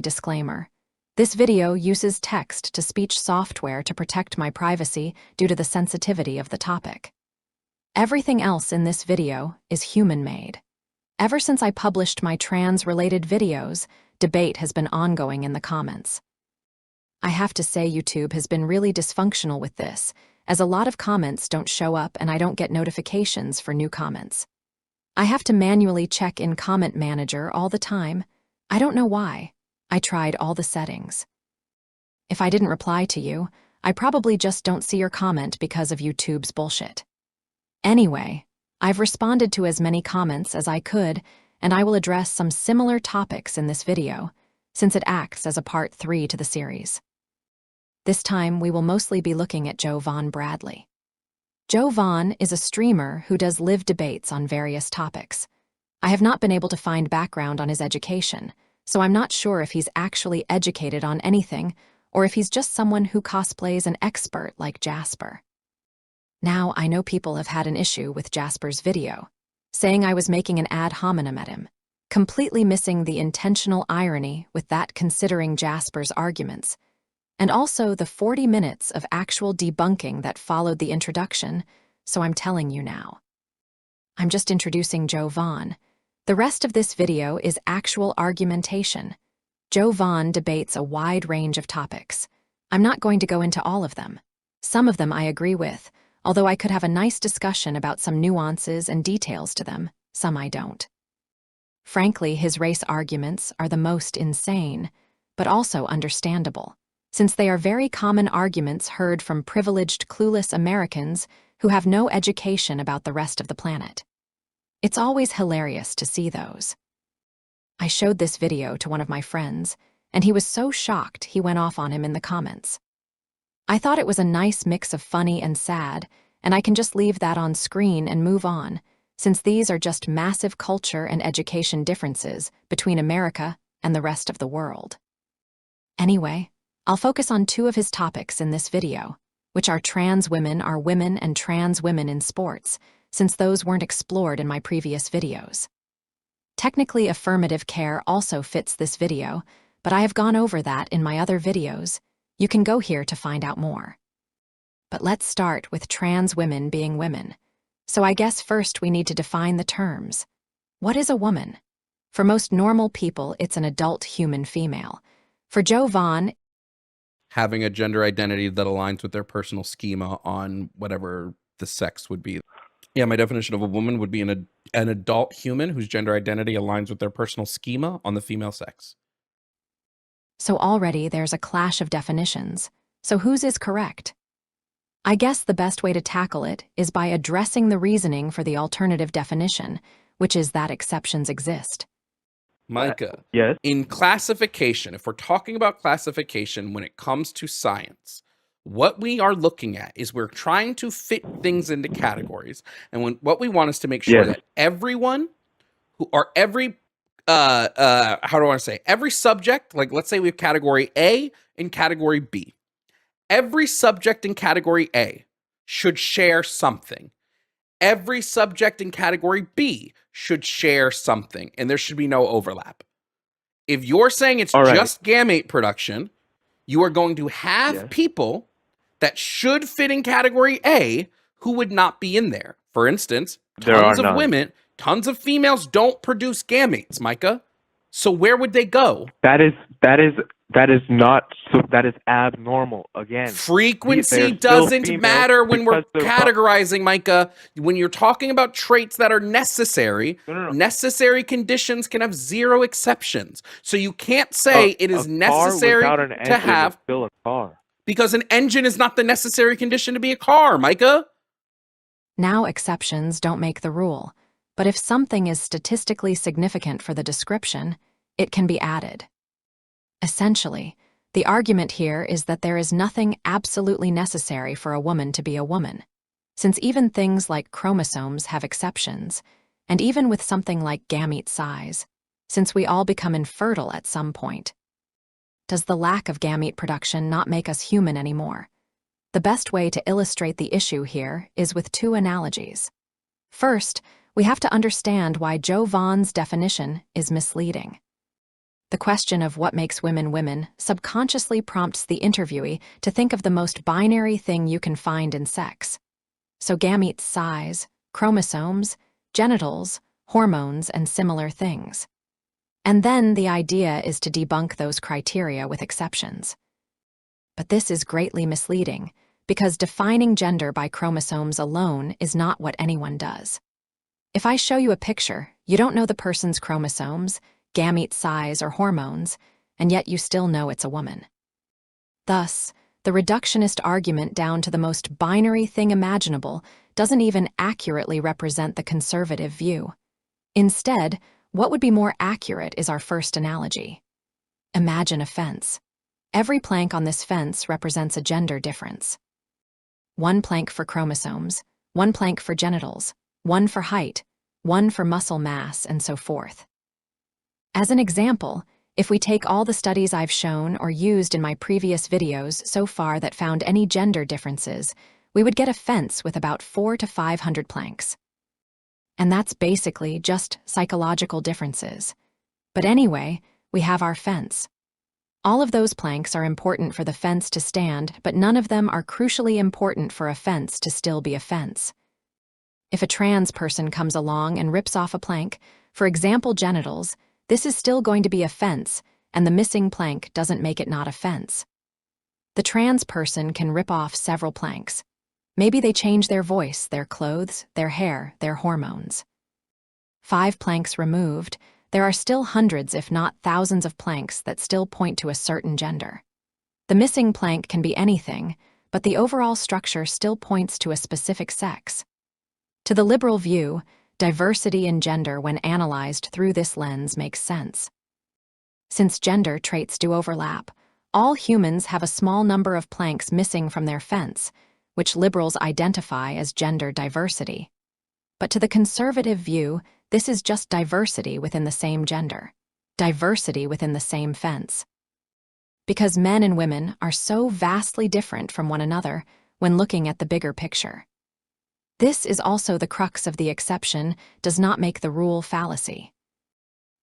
Disclaimer. This video uses text-to-speech software to protect my privacy due to the sensitivity of the topic. Everything else in this video is human-made. Ever since I published my trans-related videos, debate has been ongoing in the comments. I have to say YouTube has been really dysfunctional with this, as a lot of comments don't show up and I don't get notifications for new comments. I have to manually check in Comment Manager all the time. I don't know why. I tried all the settings. If I didn't reply to you, I probably just don't see your comment because of YouTube's bullshit. Anyway, I've responded to as many comments as I could, and I will address some similar topics in this video, since it acts as a part 3 to the series. This time, we will mostly be looking at Jovan Bradley. Jovan is a streamer who does live debates on various topics. I have not been able to find background on his education, so I'm not sure if he's actually educated on anything or if he's just someone who cosplays an expert like Jasper. Now, I know people have had an issue with Jasper's video, saying I was making an ad hominem at him, completely missing the intentional irony with that considering Jasper's arguments, and also the 40 minutes of actual debunking that followed the introduction, so I'm telling you now. I'm just introducing Jovan. The rest of this video is actual argumentation. Jovan debates a wide range of topics. I'm not going to go into all of them. Some of them I agree with, although I could have a nice discussion about some nuances and details to them, some I don't. Frankly, his race arguments are the most insane, but also understandable, since they are very common arguments heard from privileged, clueless Americans who have no education about the rest of the planet. It's always hilarious to see those. I showed this video to one of my friends, and he was so shocked he went off on him in the comments. I thought it was a nice mix of funny and sad, and I can just leave that on screen and move on, since these are just massive culture and education differences between America and the rest of the world. Anyway, I'll focus on 2 of his topics in this video, which are trans women are women and trans women in sports, since those weren't explored in my previous videos. Technically, affirmative care also fits this video, but I have gone over that in my other videos. You can go here to find out more. But let's start with trans women being women. So I guess first we need to define the terms. What is a woman? For most normal people, it's an adult human female. For Jovan, having a gender identity that aligns with their personal schema on whatever the sex would be. Yeah, my definition of a woman would be an adult human whose gender identity aligns with their personal schema on the female sex. So already there's a clash of definitions. So whose is correct? I guess the best way to tackle it is by addressing the reasoning for the alternative definition, which is that exceptions exist. Micah, yes. In classification, if we're talking about classification when it comes to science, what we are looking at is we're trying to fit things into categories. And what we want is to make sure that everyone every subject, like let's say we have category A and category B. Every subject in category A should share something. Every subject in category B should share something, and there should be no overlap. If you're saying it's just gamete production, you are going to have people that should fit in category A who would not be in there. For instance, tons of women, tons of females don't produce gametes, Micah. So where would they go? That is abnormal. Again, frequency doesn't matter when we're categorizing, Micah. When you're talking about traits that are necessary, necessary conditions can have 0 exceptions. So you can't say it is necessary to have still a car. Because an engine is not the necessary condition to be a car, Micah. Now exceptions don't make the rule, but if something is statistically significant for the description, it can be added. Essentially, the argument here is that there is nothing absolutely necessary for a woman to be a woman, since even things like chromosomes have exceptions, and even with something like gamete size, since we all become infertile at some point. Does the lack of gamete production not make us human anymore? The best way to illustrate the issue here is with 2 analogies. First, we have to understand why Jovan's definition is misleading. The question of what makes women women subconsciously prompts the interviewee to think of the most binary thing you can find in sex. So gametes size, chromosomes, genitals, hormones, and similar things. And then the idea is to debunk those criteria with exceptions. But this is greatly misleading, because defining gender by chromosomes alone is not what anyone does. If I show you a picture, you don't know the person's chromosomes, gamete size, or hormones, and yet you still know it's a woman. Thus, the reductionist argument down to the most binary thing imaginable doesn't even accurately represent the conservative view. Instead, what would be more accurate is our first analogy. Imagine a fence. Every plank on this fence represents a gender difference. One plank for chromosomes, one plank for genitals, one for height, one for muscle mass, and so forth. As an example, if we take all the studies I've shown or used in my previous videos so far that found any gender differences, we would get a fence with about 400 to 500 planks. And that's basically just psychological differences. But anyway, we have our fence. All of those planks are important for the fence to stand, but none of them are crucially important for a fence to still be a fence. If a trans person comes along and rips off a plank, for example genitals, this is still going to be a fence, and the missing plank doesn't make it not a fence. The trans person can rip off several planks. Maybe they change their voice, their clothes, their hair, their hormones. 5 planks removed, there are still hundreds if not thousands of planks that still point to a certain gender. The missing plank can be anything, but the overall structure still points to a specific sex. To the liberal view, diversity in gender when analyzed through this lens makes sense. Since gender traits do overlap, all humans have a small number of planks missing from their fence, which liberals identify as gender diversity. But to the conservative view, this is just diversity within the same gender, diversity within the same fence. Because men and women are so vastly different from one another when looking at the bigger picture. This is also the crux of the exception does not make the rule fallacy.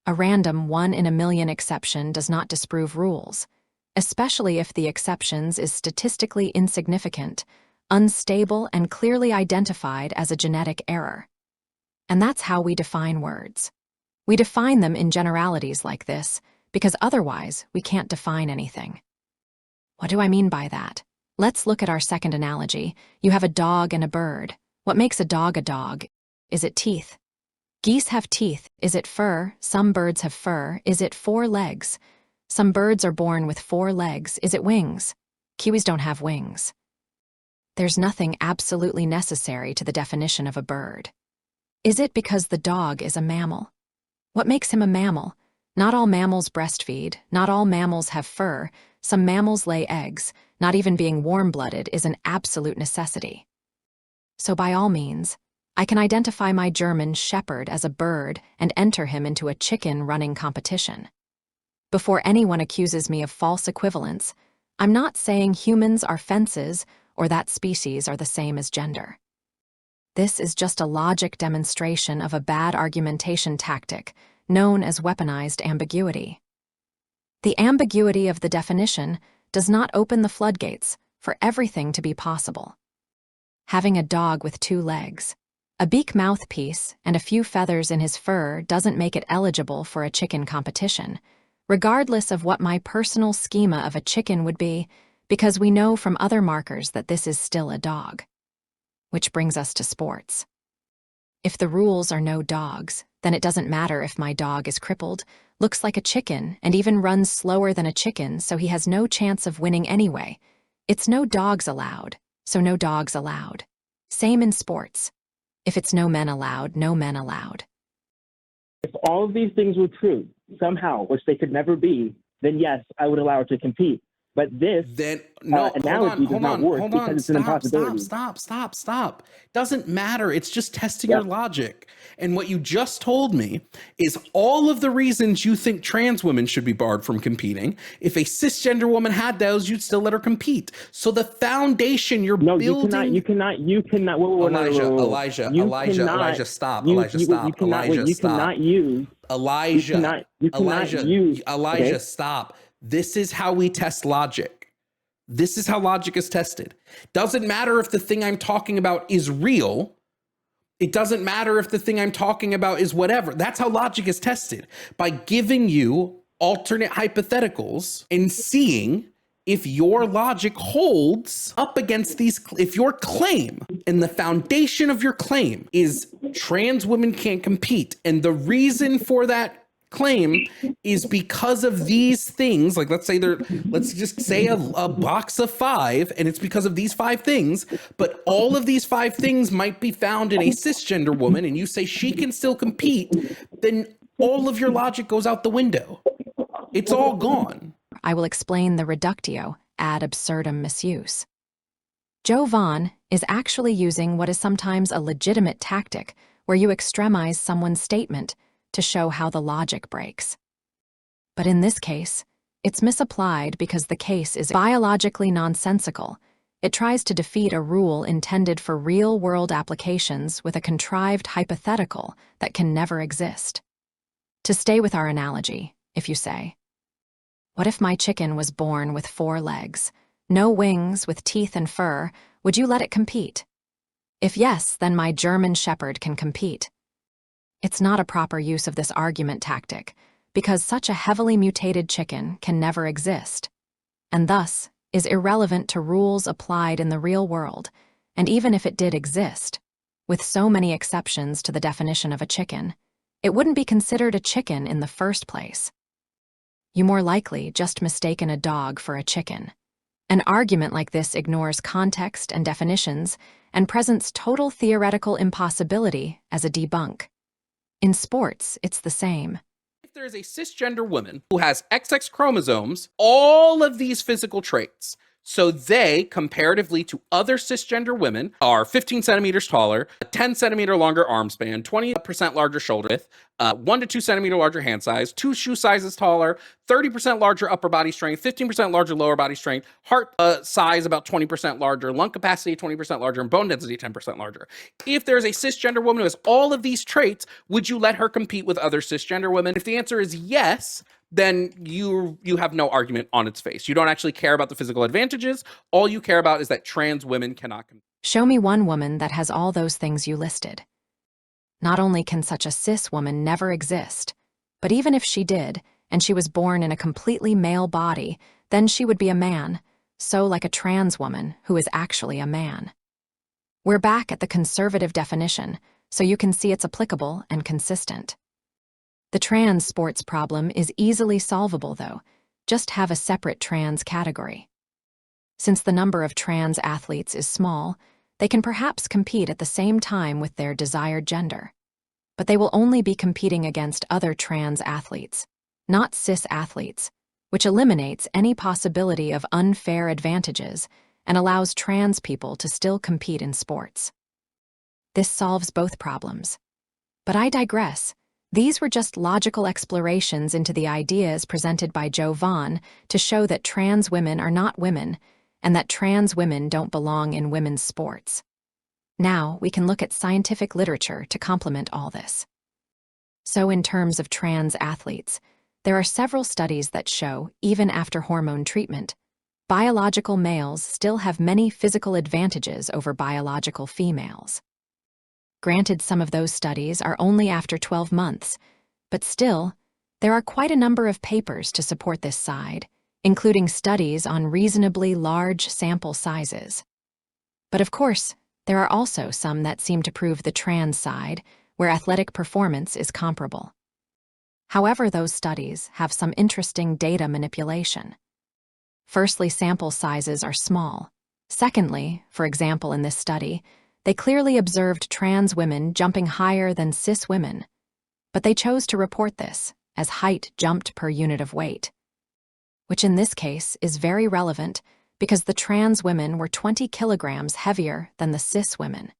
A random 1 in a million exception does not disprove rules, especially if the exceptions is statistically insignificant, unstable, and clearly identified as a genetic error. And that's how we define words. We define them in generalities like this, because otherwise we can't define anything. What do I mean by that? Let's look at our second analogy. You have a dog and a bird. What makes a dog a dog? Is it teeth? Geese have teeth. Is it fur? Some birds have fur. Is it 4 legs? Some birds are born with 4 legs. Is it wings? Kiwis don't have wings. There's nothing absolutely necessary to the definition of a bird. Is it because the dog is a mammal? What makes him a mammal? Not all mammals breastfeed, not all mammals have fur, some mammals lay eggs, not even being warm-blooded is an absolute necessity. So by all means, I can identify my German shepherd as a bird and enter him into a chicken running competition. Before anyone accuses me of false equivalence, I'm not saying humans are fences or that species are the same as gender. This is just a logic demonstration of a bad argumentation tactic known as weaponized ambiguity. The ambiguity of the definition does not open the floodgates for everything to be possible. Having a dog with 2 legs, a beak mouthpiece, and a few feathers in his fur doesn't make it eligible for a chicken competition, regardless of what my personal schema of a chicken would be, because we know from other markers that this is still a dog. Which brings us to sports. If the rules are no dogs, then it doesn't matter if my dog is crippled, looks like a chicken, and even runs slower than a chicken, so he has no chance of winning anyway. It's no dogs allowed, so no dogs allowed. Same in sports. If it's no men allowed, no men allowed. If all of these things were true, somehow, which they could never be, then yes, I would allow her to compete. But this Then no, analogy does not work because it's an impossibility. Stop. Doesn't matter. It's just testing Yeah. your logic. And what you just told me is all of the reasons you think trans women should be barred from competing. If a cisgender woman had those, you'd still let her compete. So the foundation you're building. You cannot. Elijah, stop. Elijah, stop. This is how we test logic. This is how logic is tested. Doesn't matter if the thing I'm talking about is real. It doesn't matter if the thing I'm talking about is whatever. That's how logic is tested, by giving you alternate hypotheticals and seeing if your logic holds up against these. If your claim and the foundation of your claim is trans women can't compete, and the reason for that claim is because of these things, like let's just say a box of 5, and it's because of these 5 things, but all of these 5 things might be found in a cisgender woman, and you say she can still compete, then all of your logic goes out the window. It's all gone. I will explain the reductio ad absurdum misuse. Jovan is actually using what is sometimes a legitimate tactic where you extremize someone's statement to show how the logic breaks. But in this case, it's misapplied because the case is biologically nonsensical. It tries to defeat a rule intended for real-world applications with a contrived hypothetical that can never exist. To stay with our analogy, if you say, what if my chicken was born with 4 legs, no wings, with teeth and fur? Would you let it compete? If yes, then my German Shepherd can compete. It's not a proper use of this argument tactic, because such a heavily mutated chicken can never exist, and thus is irrelevant to rules applied in the real world, and even if it did exist, with so many exceptions to the definition of a chicken, it wouldn't be considered a chicken in the first place. You more likely just mistaken a dog for a chicken. An argument like this ignores context and definitions and presents total theoretical impossibility as a debunk. In sports, it's the same. If there is a cisgender woman who has XX chromosomes, all of these physical traits, so they, comparatively to other cisgender women, are 15 centimeters taller, a 10 centimeter longer arm span, 20% larger shoulder width, 1 to 2 centimeter larger hand size, 2 shoe sizes taller, 30% larger upper body strength, 15% larger lower body strength, heart size about 20% larger, lung capacity 20% larger, and bone density 10% larger. If there's a cisgender woman who has all of these traits, would you let her compete with other cisgender women? If the answer is yes, then you have no argument on its face. You don't actually care about the physical advantages. All you care about is that trans women cannot compete. Show me one woman that has all those things you listed. Not only can such a cis woman never exist, but even if she did, and she was born in a completely male body, then she would be a man, so like a trans woman who is actually a man. We're back at the conservative definition, so you can see it's applicable and consistent. The trans sports problem is easily solvable, though. Just have a separate trans category. Since the number of trans athletes is small, they can perhaps compete at the same time with their desired gender. But they will only be competing against other trans athletes, not cis athletes, which eliminates any possibility of unfair advantages and allows trans people to still compete in sports. This solves both problems. But I digress. These were just logical explorations into the ideas presented by Jovan to show that trans women are not women and that trans women don't belong in women's sports. Now we can look at scientific literature to complement all this. So in terms of trans athletes, there are several studies that show, even after hormone treatment, biological males still have many physical advantages over biological females. Granted, some of those studies are only after 12 months, but still, there are quite a number of papers to support this side, including studies on reasonably large sample sizes. But of course, there are also some that seem to prove the trans side, where athletic performance is comparable. However, those studies have some interesting data manipulation. Firstly, sample sizes are small. Secondly, for example in this study, they clearly observed trans women jumping higher than cis women, but they chose to report this as height jumped per unit of weight. which in this case is very relevant because the trans women were 20 kilograms heavier than the cis women,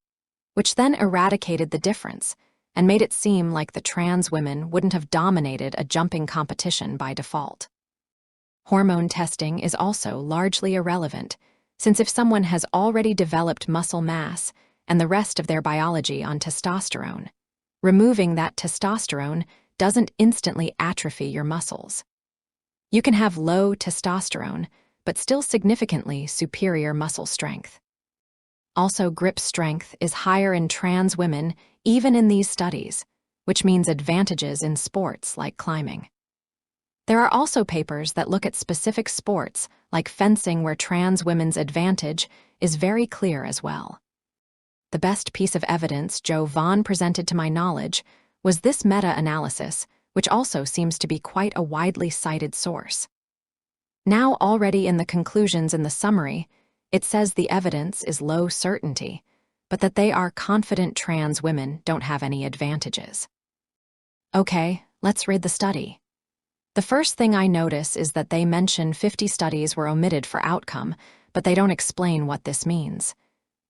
which then eradicated the difference and made it seem like the trans women wouldn't have dominated a jumping competition by default. Hormone testing is also largely irrelevant, since if someone has already developed muscle mass and the rest of their biology on testosterone, removing that testosterone doesn't instantly atrophy your muscles. You can have low testosterone, but still significantly superior muscle strength. Also, grip strength is higher in trans women even in these studies, which means advantages in sports like climbing. There are also papers that look at specific sports like fencing where trans women's advantage is very clear as well. The best piece of evidence Jovan presented to my knowledge was this meta-analysis, which also seems to be quite a widely cited source. Now already in the conclusions in the summary, it says the evidence is low certainty, but that they are confident trans women don't have any advantages. Okay, let's read the study. The first thing I notice is that they mention 50 studies were omitted for outcome, but they don't explain what this means.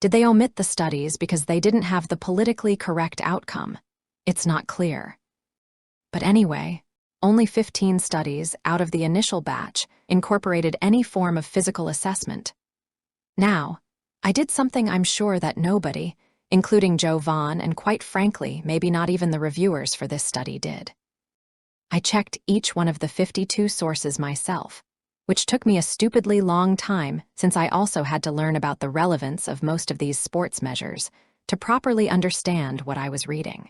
Did they omit the studies because they didn't have the politically correct outcome? It's not clear. But anyway, only 15 studies out of the initial batch incorporated any form of physical assessment. Now, I did something I'm sure that nobody, including Jovan and quite frankly, maybe not even the reviewers for this study did. I checked each one of the 52 sources myself, which took me a stupidly long time since I also had to learn about the relevance of most of these sports measures to properly understand what I was reading.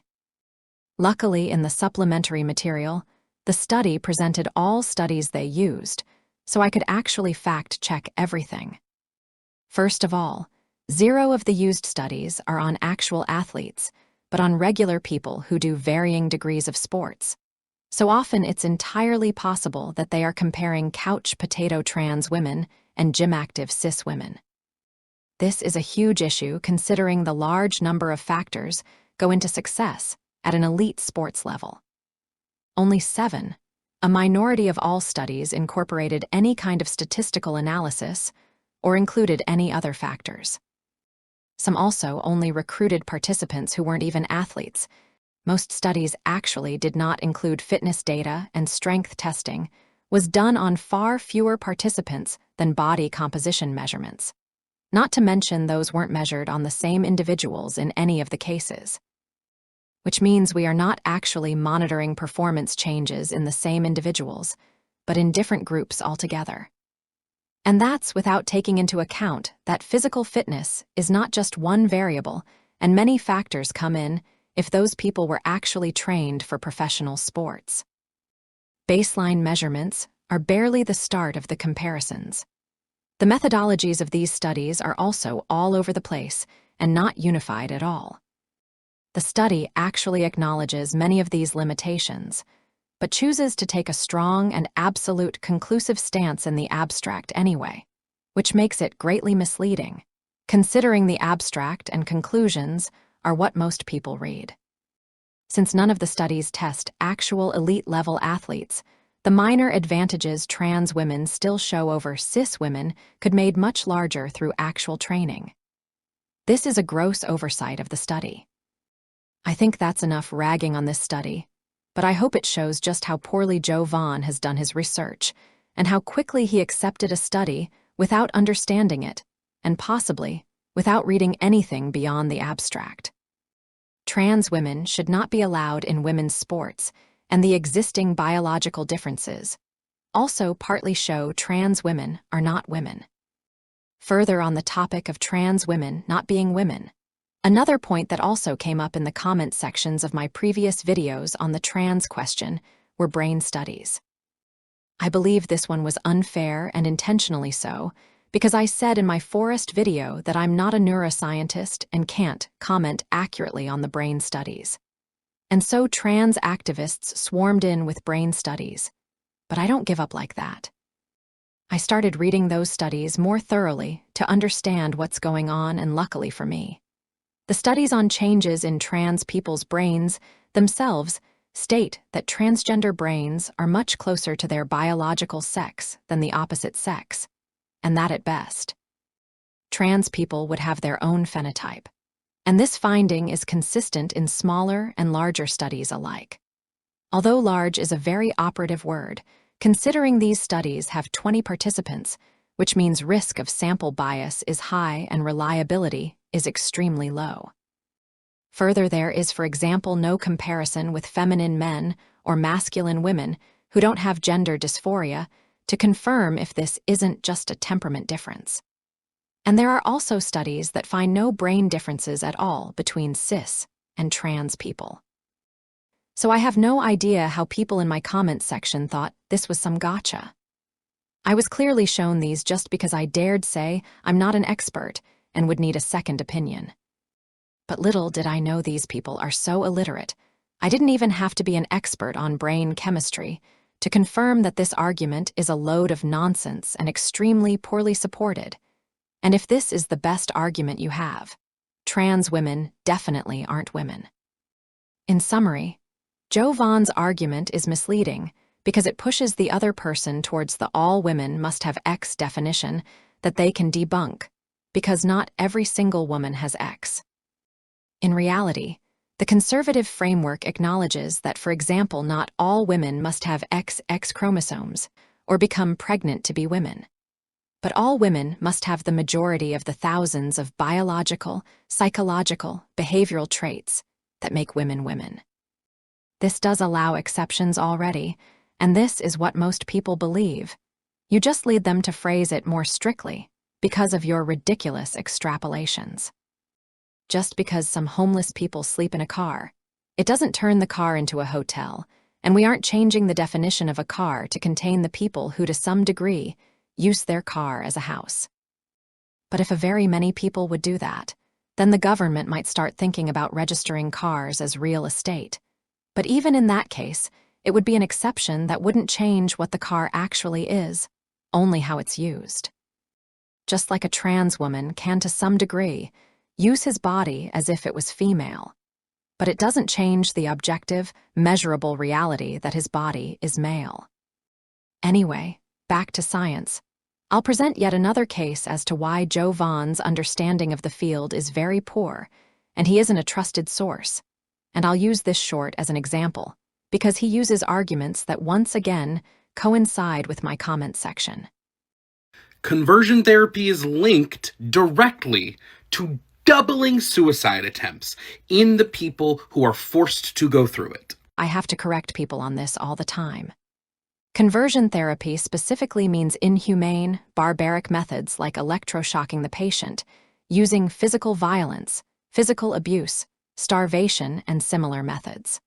Luckily, in the supplementary material, the study presented all studies they used, so I could actually fact-check everything. First of all, 0 of the used studies are on actual athletes, but on regular people who do varying degrees of sports. So often it's entirely possible that they are comparing couch potato trans women and gym-active cis women. This is a huge issue considering the large number of factors go into success at an elite sports level. Only 7, a minority of all studies, incorporated any kind of statistical analysis or included any other factors. Some also only recruited participants who weren't even athletes. Most studies actually did not include fitness data, and strength testing was done on far fewer participants than body composition measurements. Not to mention those weren't measured on the same individuals in any of the cases. Which means we are not actually monitoring performance changes in the same individuals, but in different groups altogether. And that's without taking into account that physical fitness is not just one variable, and many factors come in if those people were actually trained for professional sports. Baseline measurements are barely the start of the comparisons. The methodologies of these studies are also all over the place and not unified at all. The study actually acknowledges many of these limitations, but chooses to take a strong and absolute conclusive stance in the abstract anyway, which makes it greatly misleading, considering the abstract and conclusions are what most people read. Since none of the studies test actual elite-level athletes, the minor advantages trans women still show over cis women could be made much larger through actual training. This is a gross oversight of the study. I think that's enough ragging on this study, but I hope it shows just how poorly Jovan has done his research and how quickly he accepted a study without understanding it, and possibly without reading anything beyond the abstract. Trans women should not be allowed in women's sports, and the existing biological differences also partly show trans women are not women. Further on the topic of trans women not being women, another point that also came up in the comment sections of my previous videos on the trans question were brain studies. I believe this one was unfair and intentionally so, because I said in my forest video that I'm not a neuroscientist and can't comment accurately on the brain studies. And so trans activists swarmed in with brain studies. But I don't give up like that. I started reading those studies more thoroughly to understand what's going on, and luckily for me, the studies on changes in trans people's brains themselves state that transgender brains are much closer to their biological sex than the opposite sex, and that at best, trans people would have their own phenotype. And this finding is consistent in smaller and larger studies alike. Although large is a very operative word, considering these studies have 20 participants, which means risk of sample bias is high and reliability is extremely low. Further, there is, for example, no comparison with feminine men or masculine women who don't have gender dysphoria to confirm if this isn't just a temperament difference. And there are also studies that find no brain differences at all between cis and trans people. So I have no idea how people in my comments section thought this was some gotcha. I was clearly shown these just because I dared say I'm not an expert and would need a second opinion. But little did I know these people are so illiterate, I didn't even have to be an expert on brain chemistry to confirm that this argument is a load of nonsense and extremely poorly supported. And if this is the best argument you have, trans women definitely aren't women. In summary, Jovan's argument is misleading because it pushes the other person towards the all women must have X definition that they can debunk, because not every single woman has X. In reality, the conservative framework acknowledges that, for example, not all women must have XX chromosomes or become pregnant to be women. But all women must have the majority of the thousands of biological, psychological, behavioral traits that make women women. This does allow exceptions already, and this is what most people believe. You just lead them to phrase it more strictly because of your ridiculous extrapolations. Just because some homeless people sleep in a car, it doesn't turn the car into a hotel, and we aren't changing the definition of a car to contain the people who, to some degree, use their car as a house. But if a very many people would do that, then the government might start thinking about registering cars as real estate. But even in that case, it would be an exception that wouldn't change what the car actually is, only how it's used. Just like a trans woman can, to some degree, use his body as if it was female, but it doesn't change the objective, measurable reality that his body is male. Anyway, back to science. I'll present yet another case as to why Jovan's understanding of the field is very poor, and he isn't a trusted source. And I'll use this short as an example, because he uses arguments that once again coincide with my comment section. Conversion therapy is linked directly to doubling suicide attempts in the people who are forced to go through it. I have to correct people on this all the time. Conversion therapy specifically means inhumane, barbaric methods like electroshocking the patient, using physical violence, physical abuse, starvation, and similar methods.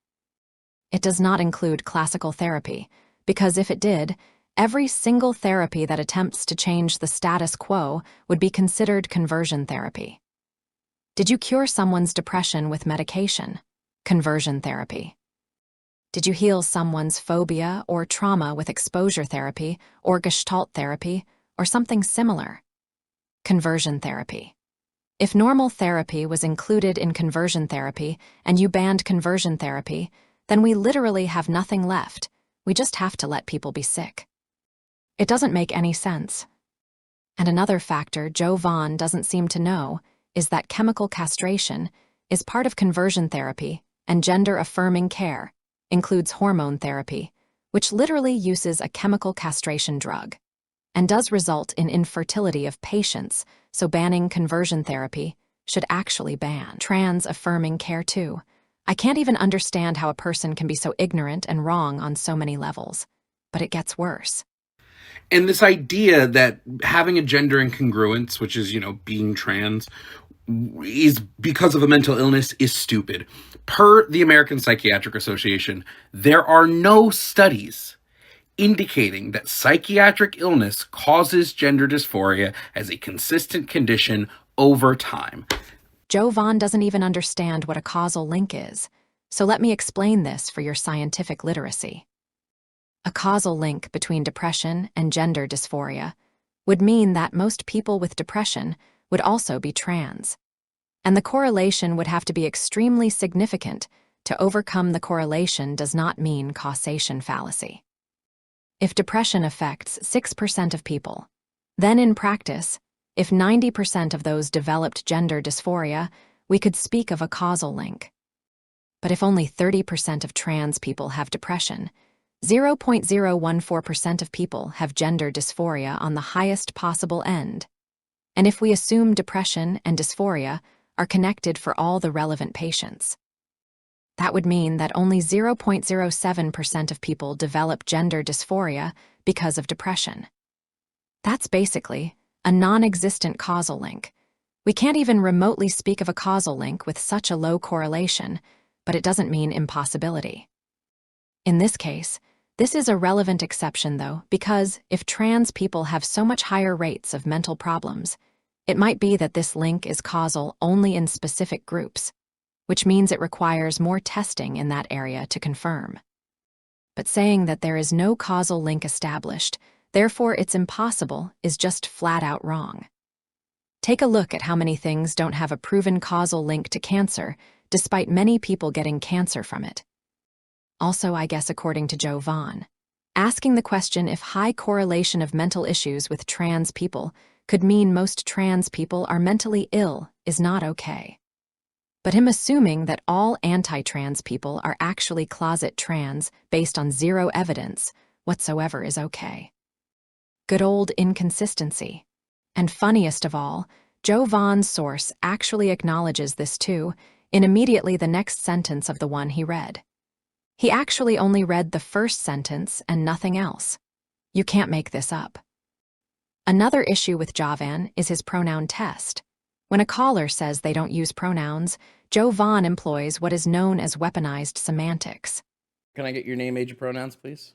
It does not include classical therapy, because if it did, every single therapy that attempts to change the status quo would be considered conversion therapy. Did you cure someone's depression with medication? Conversion therapy. Did you heal someone's phobia or trauma with exposure therapy or gestalt therapy or something similar? Conversion therapy. If normal therapy was included in conversion therapy and you banned conversion therapy, then we literally have nothing left. We just have to let people be sick. It doesn't make any sense. And another factor Jovan doesn't seem to know is that chemical castration is part of conversion therapy, and gender-affirming care includes hormone therapy, which literally uses a chemical castration drug, and does result in infertility of patients, so banning conversion therapy should actually ban trans-affirming care too. I can't even understand how a person can be so ignorant and wrong on so many levels, but it gets worse. And this idea that having a gender incongruence, which is, being trans, is because of a mental illness is stupid. Per the American Psychiatric Association, there are no studies indicating that psychiatric illness causes gender dysphoria as a consistent condition over time. Jovan doesn't even understand what a causal link is, so let me explain this for your scientific literacy. A causal link between depression and gender dysphoria would mean that most people with depression would also be trans. And the correlation would have to be extremely significant to overcome the correlation does not mean causation fallacy. If depression affects 6% of people, then in practice, if 90% of those developed gender dysphoria, we could speak of a causal link. But if only 30% of trans people have depression, 0.014% of people have gender dysphoria on the highest possible end. And if we assume depression and dysphoria are connected for all the relevant patients, that would mean that only 0.07% of people develop gender dysphoria because of depression. That's basically a non-existent causal link. We can't even remotely speak of a causal link with such a low correlation, but it doesn't mean impossibility. In this case, this is a relevant exception, though, because if trans people have so much higher rates of mental problems, it might be that this link is causal only in specific groups, which means it requires more testing in that area to confirm. But saying that there is no causal link established, therefore it's impossible, is just flat out wrong. Take a look at how many things don't have a proven causal link to cancer, despite many people getting cancer from it. Also, I guess according to Jovan, asking the question if high correlation of mental issues with trans people could mean most trans people are mentally ill is not okay. But him assuming that all anti-trans people are actually closet trans based on zero evidence whatsoever is okay. Good old inconsistency. And funniest of all, Jovan's source actually acknowledges this too in immediately the next sentence of the one he read. He actually only read the first sentence and nothing else. You can't make this up. Another issue with Jovan is his pronoun test. When a caller says they don't use pronouns, Jovan employs what is known as weaponized semantics. Can I get your name, age, and pronouns, please?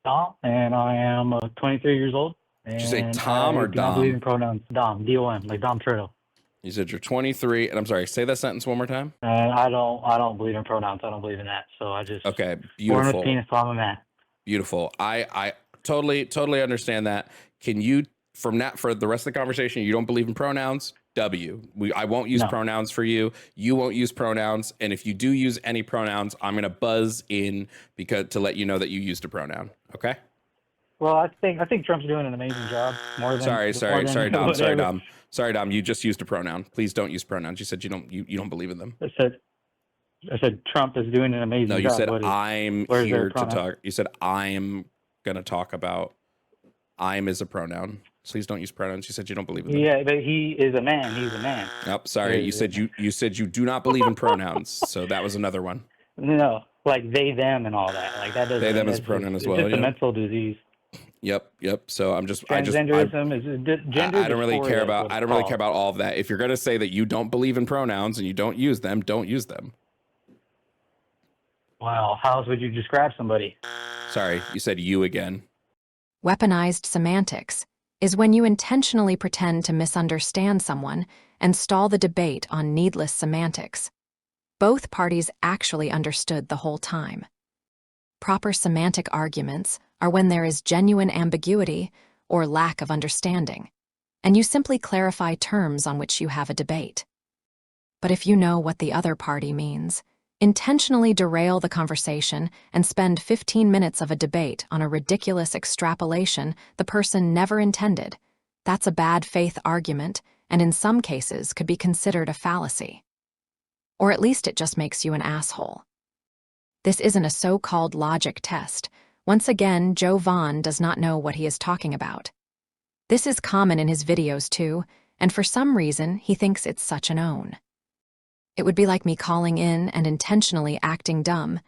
Dom, and I am 23 years old. Did you say Tom or I do not believe in Dom? pronouns. Dom, D-O-M, like Dom Turtle. You said you're 23, and I'm sorry, say that sentence one more time. And I don't believe in pronouns. I don't believe in that. So I just Okay, born beautiful. with penis, so I'm a man. Beautiful. I totally understand that. Can you, from that, for the rest of the conversation, you don't believe in pronouns? I won't use No. pronouns for you. You won't use pronouns. And if you do use any pronouns, I'm going to buzz in to let you know that you used a pronoun. Okay? Well, I think Trump's doing an amazing job. Sorry, Dom. Whatever. Sorry, Dom. You just used a pronoun. Please don't use pronouns. You said you don't believe in them. I said Trump is doing an amazing job. No, you said buddy. I'm Where's here their to pronoun? talk. You said I'm going to talk about I'm is a pronoun. Please don't use pronouns. You said you don't believe in them. Yeah, but he is a man. He's a man. Nope, sorry. You said you do not believe in pronouns. So that was another one. No, like they, them, and all that. Like that doesn't. They, them is a pronoun as well. It's just Yeah. a mental disease. Yep. So Transgenderism is gender. I don't really care about. I don't really care about. about all of that. If you're going to say that you don't believe in pronouns and you don't use them, don't use them. Wow, how else would you describe somebody? Sorry, you said you again. Weaponized semantics is when you intentionally pretend to misunderstand someone and stall the debate on needless semantics. Both parties actually understood the whole time. Proper semantic arguments are when there is genuine ambiguity or lack of understanding, and you simply clarify terms on which you have a debate. But if you know what the other party means, intentionally derail the conversation and spend 15 minutes of a debate on a ridiculous extrapolation the person never intended. That's a bad faith argument, and in some cases could be considered a fallacy. Or at least it just makes you an asshole. This isn't a so-called logic test. Once again, Jovan does not know what he is talking about. This is common in his videos too, and for some reason he thinks it's such an own. It would be like me calling in and intentionally acting dumb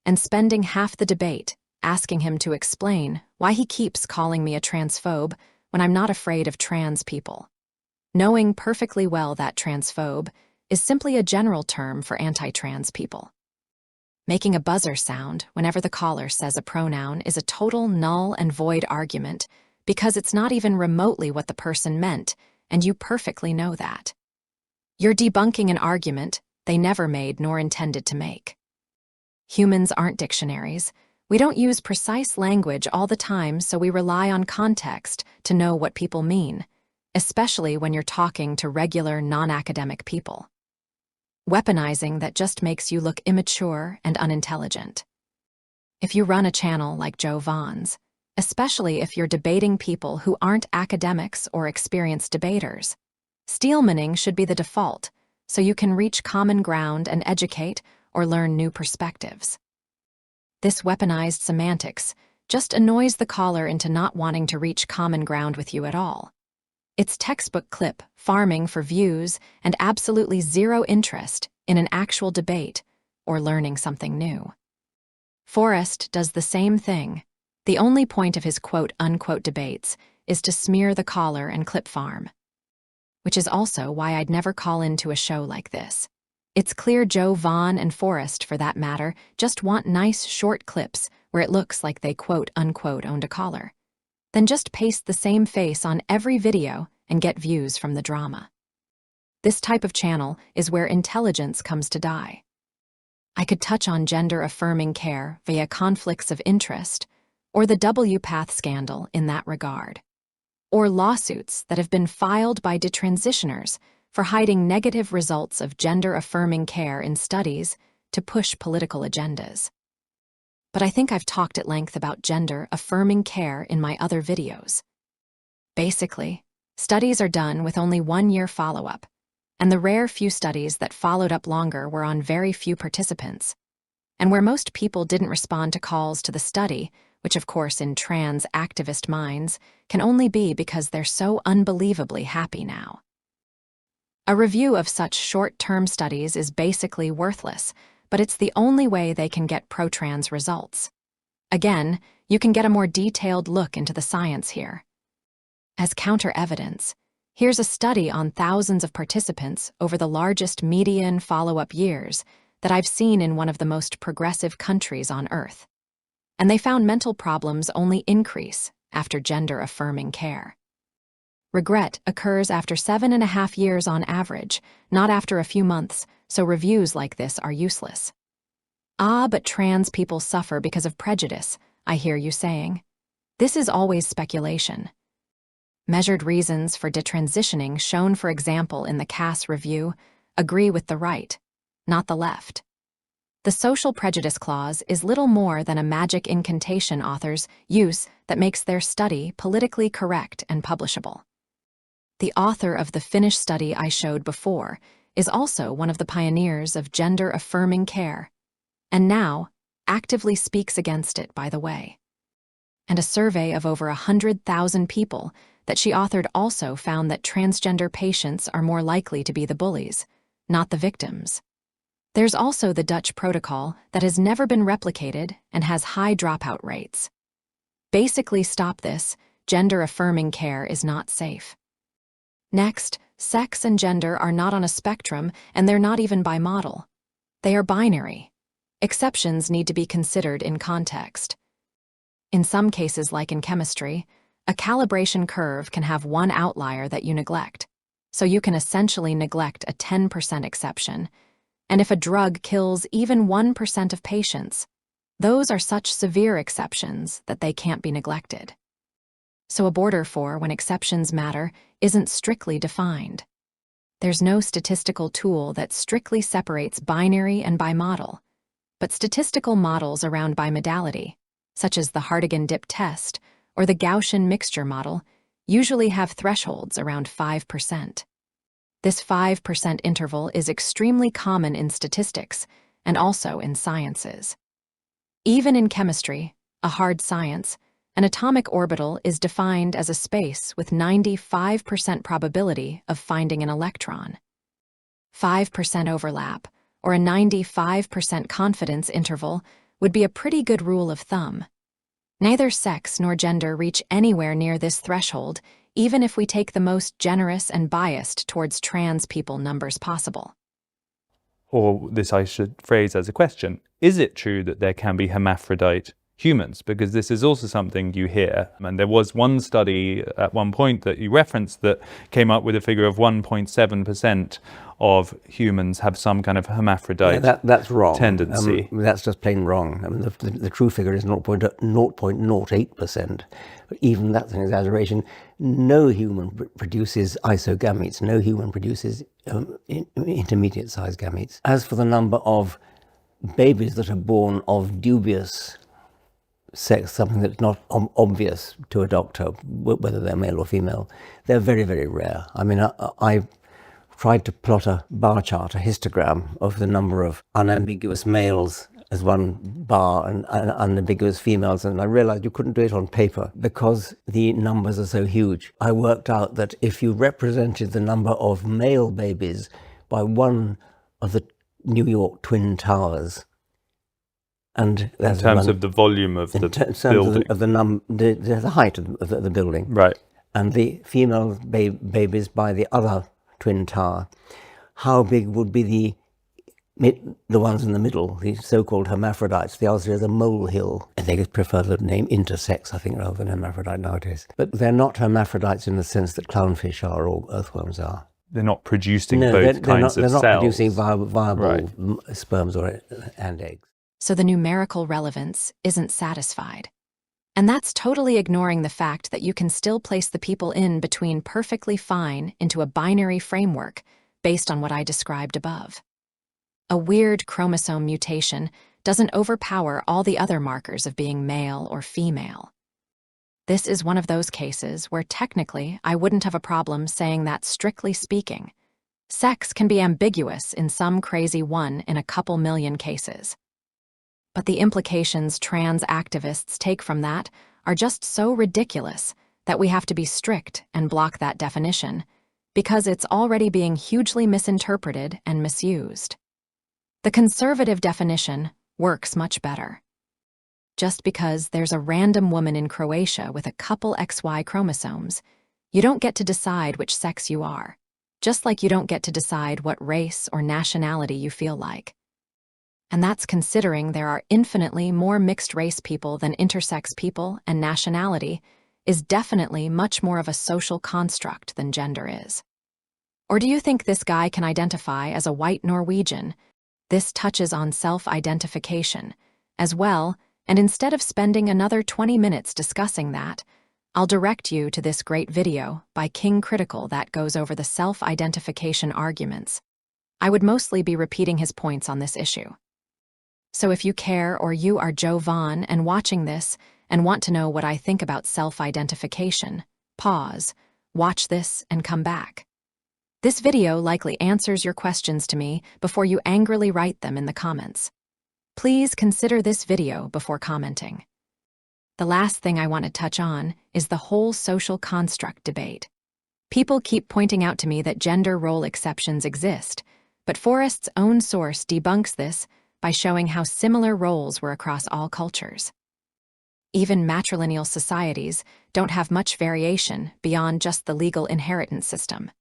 and spending half the debate asking him to explain why he keeps calling me a transphobe when I'm not afraid of trans people, knowing perfectly well that transphobe is simply a general term for anti-trans people. Making a buzzer sound whenever the caller says a pronoun is a total null and void argument because it's not even remotely what the person meant, and you perfectly know that. You're debunking an argument they never made nor intended to make. Humans aren't dictionaries. We don't use precise language all the time, so we rely on context to know what people mean, especially when you're talking to regular non-academic people. weaponizing that just makes you look immature and unintelligent. If you run a channel like Jovan's, especially if you're debating people who aren't academics or experienced debaters, steelmaning should be the default, so you can reach common ground and educate or learn new perspectives. This weaponized semantics just annoys the caller into not wanting to reach common ground with you at all. It's textbook clip farming for views and absolutely zero interest in an actual debate or learning something new. Forrest does the same thing. The only point of his quote-unquote debates is to smear the caller and clip farm. Which is also why I'd never call into a show like this. It's clear Jovan and Forrest, for that matter, just want nice short clips where it looks like they quote-unquote owned a caller. Then just paste the same face on every video and get views from the drama. This type of channel is where intelligence comes to die. I could touch on gender-affirming care via conflicts of interest, or the WPATH scandal in that regard, or lawsuits that have been filed by detransitioners for hiding negative results of gender-affirming care in studies to push political agendas. But I think I've talked at length about gender-affirming care in my other videos. Basically, studies are done with only 1-year follow-up, and the rare few studies that followed up longer were on very few participants, and where most people didn't respond to calls to the study, which of course in trans activist minds can only be because they're so unbelievably happy now. A review of such short-term studies is basically worthless, but it's the only way they can get pro-trans results. Again, you can get a more detailed look into the science here. As counter-evidence, here's a study on thousands of participants over the largest median follow-up years that I've seen in one of the most progressive countries on Earth. And they found mental problems only increase after gender-affirming care. Regret occurs after 7.5 years on average, not after a few months, so reviews like this are useless. Ah, but trans people suffer because of prejudice, I hear you saying. This is always speculation. Measured reasons for detransitioning shown, for example, in the Cass review, agree with the right, not the left. The social prejudice clause is little more than a magic incantation authors use that makes their study politically correct and publishable. The author of the Finnish study I showed before is also one of the pioneers of gender-affirming care, and now actively speaks against it, by the way. And a survey of over 100,000 people that she authored also found that transgender patients are more likely to be the bullies, not the victims. There's also the Dutch protocol that has never been replicated and has high dropout rates. Basically, stop this. Gender-affirming care is not safe. Next, sex and gender are not on a spectrum, and they're not even bimodal. They are binary. Exceptions need to be considered in context. In some cases, like in chemistry, a calibration curve can have one outlier that you neglect, so you can essentially neglect a 10% exception. And if a drug kills even 1% of patients, those are such severe exceptions that they can't be neglected. So a border for when exceptions matter isn't strictly defined. There's no statistical tool that strictly separates binary and bimodal, but statistical models around bimodality, such as the Hartigan-Dip test or the Gaussian mixture model, usually have thresholds around 5%. This 5% interval is extremely common in statistics and also in sciences. Even in chemistry, a hard science, an atomic orbital is defined as a space with 95% probability of finding an electron. 5% overlap, or a 95% confidence interval, would be a pretty good rule of thumb. Neither sex nor gender reach anywhere near this threshold, even if we take the most generous and biased towards trans people numbers possible. Or this I should phrase as a question. Is it true that there can be hermaphrodite humans, because this is also something you hear. And there was one study at one point that you referenced that came up with a figure of 1.7% of humans have some kind of hermaphrodite that's wrong. tendency. That's just plain wrong. I mean, the true figure is 0.08%. But even that's an exaggeration. No human produces isogametes. No human produces intermediate-sized gametes. As for the number of babies that are born of dubious sex, something that's not obvious to a doctor, whether they're male or female, they're very, very rare. I mean, I tried to plot a bar chart, a histogram of the number of unambiguous males as one bar and unambiguous females, and I realized you couldn't do it on paper because the numbers are so huge. I worked out that if you represented the number of male babies by one of the New York Twin Towers, and in terms of the volume of the building, the height of the building, right, and the female babies by the other twin tower, how big would be the ones in the middle, the so-called hermaphrodites? The answer is a molehill. And they prefer the name intersex, I think, rather than hermaphrodite nowadays. But they're not hermaphrodites in the sense that clownfish are or earthworms are. They're not producing both kinds of cells. They're not producing viable sperms and eggs. So the numerical relevance isn't satisfied. And that's totally ignoring the fact that you can still place the people in between perfectly fine into a binary framework based on what I described above. A weird chromosome mutation doesn't overpower all the other markers of being male or female. This is one of those cases where technically I wouldn't have a problem saying that, strictly speaking, sex can be ambiguous in some crazy 1 in a couple million cases. But the implications trans activists take from that are just so ridiculous that we have to be strict and block that definition, because it's already being hugely misinterpreted and misused. The conservative definition works much better. Just because there's a random woman in Croatia with a couple XY chromosomes, you don't get to decide which sex you are, just like you don't get to decide what race or nationality you feel like. And that's considering there are infinitely more mixed-race people than intersex people, and nationality is definitely much more of a social construct than gender is. Or do you think this guy can identify as a white Norwegian? This touches on self-identification as well, and instead of spending another 20 minutes discussing that, I'll direct you to this great video by King Critical that goes over the self-identification arguments. I would mostly be repeating his points on this issue. So if you care, or you are Jovan and watching this and want to know what I think about self-identification, pause, watch this, and come back. This video likely answers your questions to me before you angrily write them in the comments. Please consider this video before commenting. The last thing I want to touch on is the whole social construct debate. People keep pointing out to me that gender role exceptions exist, but Forrest's own source debunks this by showing how similar roles were across all cultures. Even matrilineal societies don't have much variation beyond just the legal inheritance system.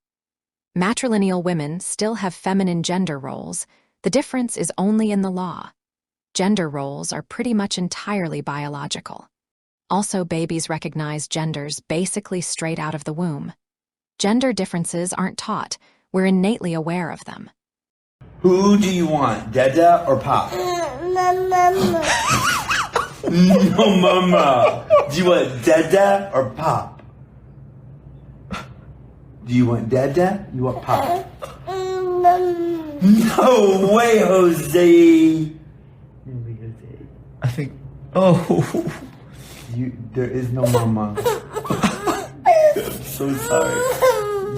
Matrilineal women still have feminine gender roles. The difference is only in the law. Gender roles are pretty much entirely biological. Also, babies recognize genders basically straight out of the womb. Gender differences aren't taught. We're innately aware of them. Who do you want, Dada or Pop? Mama. No, Mama. Do you want Dada or Pop? Do you want Dada? You want Pop? No way, Jose. I think. Oh. There is no Mama. I'm so sorry.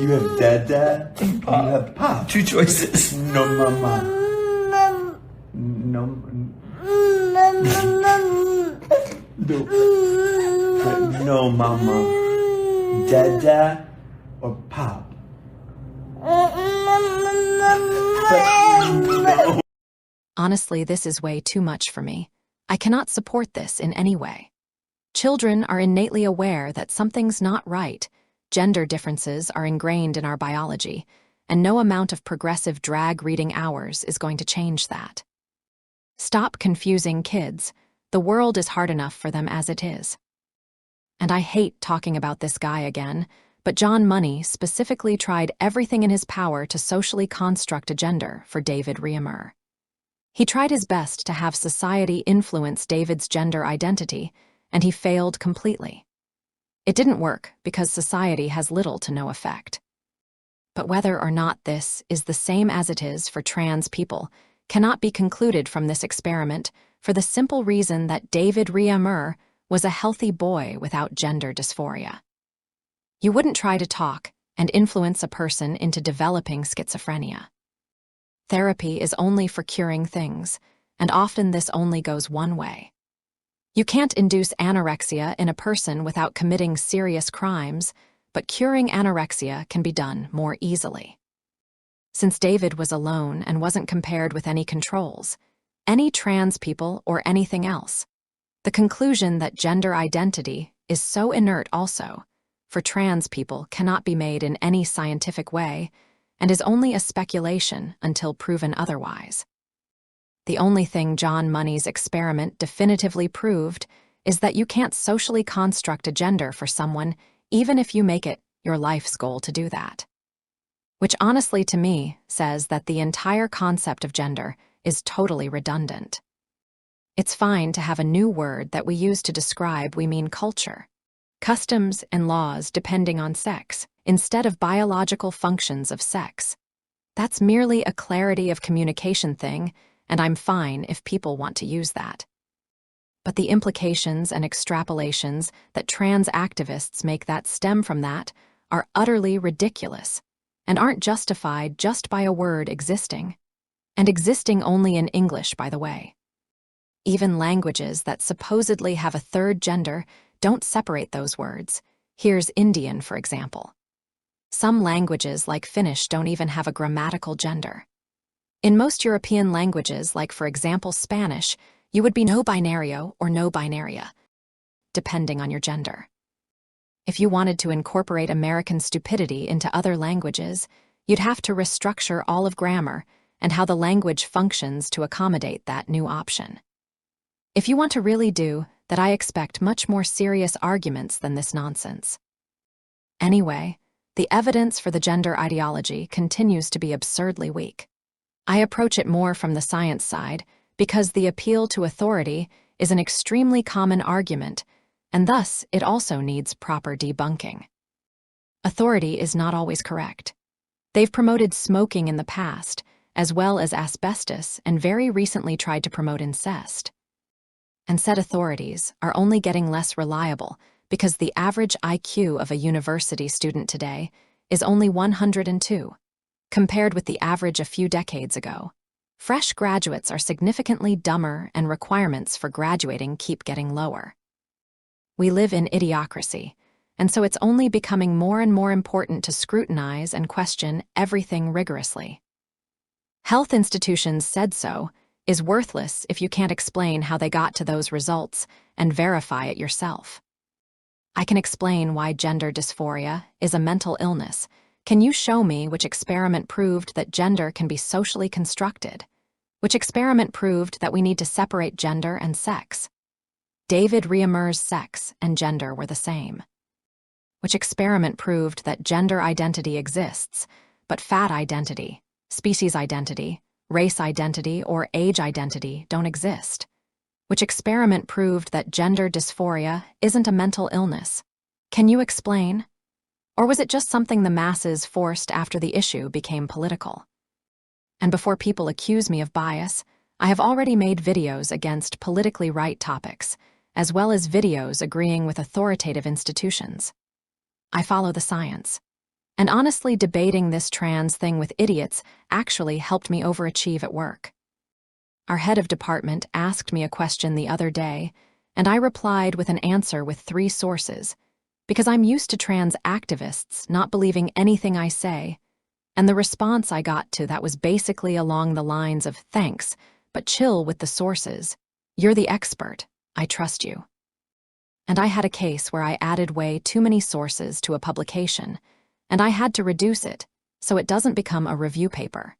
You have Dada and Pop. You have Pop. Two choices. No Mama. No. No Mama. Dada or Pop. No. Honestly, this is way too much for me. I cannot support this in any way. Children are innately aware that something's not right. Gender differences are ingrained in our biology, and no amount of progressive drag reading hours is going to change that. Stop confusing kids. The world is hard enough for them as it is. And I hate talking about this guy again, but John Money specifically tried everything in his power to socially construct a gender for David Reamer. He tried his best to have society influence David's gender identity, and he failed completely. It didn't work because society has little to no effect. But whether or not this is the same as it is for trans people cannot be concluded from this experiment for the simple reason that David Reamer was a healthy boy without gender dysphoria. You wouldn't try to talk and influence a person into developing schizophrenia. Therapy is only for curing things, and often this only goes one way. You can't induce anorexia in a person without committing serious crimes, but curing anorexia can be done more easily. Since David was alone and wasn't compared with any controls, any trans people or anything else, the conclusion that gender identity is so inert also, for trans people, cannot be made in any scientific way and is only a speculation until proven otherwise. The only thing John Money's experiment definitively proved is that you can't socially construct a gender for someone even if you make it your life's goal to do that. Which honestly to me says that the entire concept of gender is totally redundant. It's fine to have a new word that we use to describe we mean culture, customs and laws depending on sex, instead of biological functions of sex. That's merely a clarity of communication thing, and I'm fine if people want to use that. But the implications and extrapolations that trans activists make that stem from that are utterly ridiculous and aren't justified just by a word existing, and existing only in English, by the way. Even languages that supposedly have a third gender don't separate those words. Here's Indian, for example. Some languages, like Finnish, don't even have a grammatical gender. In most European languages, like for example Spanish, you would be no binario or no binaria, depending on your gender. If you wanted to incorporate American stupidity into other languages, you'd have to restructure all of grammar and how the language functions to accommodate that new option. If you want to really do that, I expect much more serious arguments than this nonsense. Anyway, the evidence for the gender ideology continues to be absurdly weak. I approach it more from the science side because the appeal to authority is an extremely common argument, and thus it also needs proper debunking. Authority is not always correct. They've promoted smoking in the past, as well as asbestos, and very recently tried to promote incest. And said authorities are only getting less reliable because the average IQ of a university student today is only 102, compared with the average a few decades ago. Fresh graduates are significantly dumber, and requirements for graduating keep getting lower. We live in idiocracy, and so it's only becoming more and more important to scrutinize and question everything rigorously. Health institutions said so is worthless if you can't explain how they got to those results and verify it yourself. I can explain why gender dysphoria is a mental illness. Can you show me which experiment proved that gender can be socially constructed? Which experiment proved that we need to separate gender and sex? David Reamer's sex and gender were the same. Which experiment proved that gender identity exists, but fat identity, species identity, race identity, or age identity don't exist? Which experiment proved that gender dysphoria isn't a mental illness? Can you explain? Or was it just something the masses forced after the issue became political? And before people accuse me of bias, I have already made videos against politically right topics, as well as videos agreeing with authoritative institutions. I follow the science. And honestly, debating this trans thing with idiots actually helped me overachieve at work. Our head of department asked me a question the other day, and I replied with an answer with 3 sources, because I'm used to trans activists not believing anything I say, and the response I got to that was basically along the lines of, "Thanks, but chill with the sources. You're the expert. I trust you." And I had a case where I added way too many sources to a publication, and I had to reduce it so it doesn't become a review paper.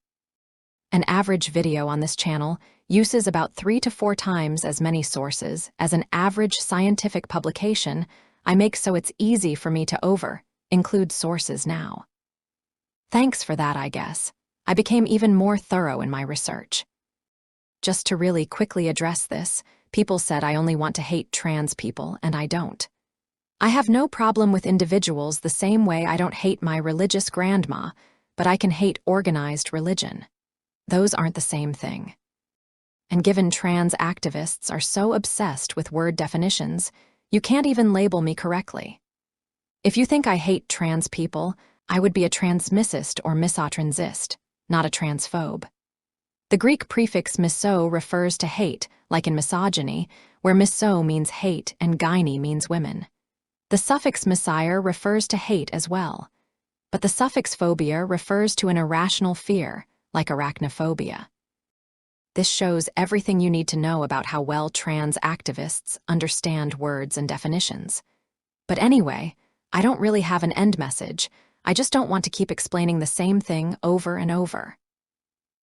An average video on this channel uses about 3 to 4 times as many sources as an average scientific publication I make, so it's easy for me to include sources now. Thanks for that, I guess. I became even more thorough in my research. Just to really quickly address this, people said I only want to hate trans people, and I don't. I have no problem with individuals the same way I don't hate my religious grandma, but I can hate organized religion. Those aren't the same thing. And given trans activists are so obsessed with word definitions, you can't even label me correctly. If you think I hate trans people, I would be a transmissist or misotransist, not a transphobe. The Greek prefix miso refers to hate, like in misogyny, where miso means hate and gyne means women. The suffix misire refers to hate as well, but the suffix phobia refers to an irrational fear, like arachnophobia. This shows everything you need to know about how well trans activists understand words and definitions. But anyway, I don't really have an end message. I just don't want to keep explaining the same thing over and over.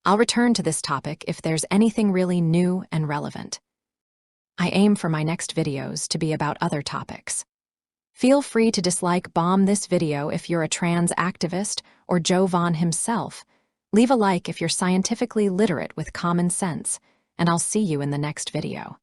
I'll return to this topic if there's anything really new and relevant. I aim for my next videos to be about other topics. Feel free to bomb this video if you're a trans activist or Jovan himself. Leave a like if you're scientifically literate with common sense, and I'll see you in the next video.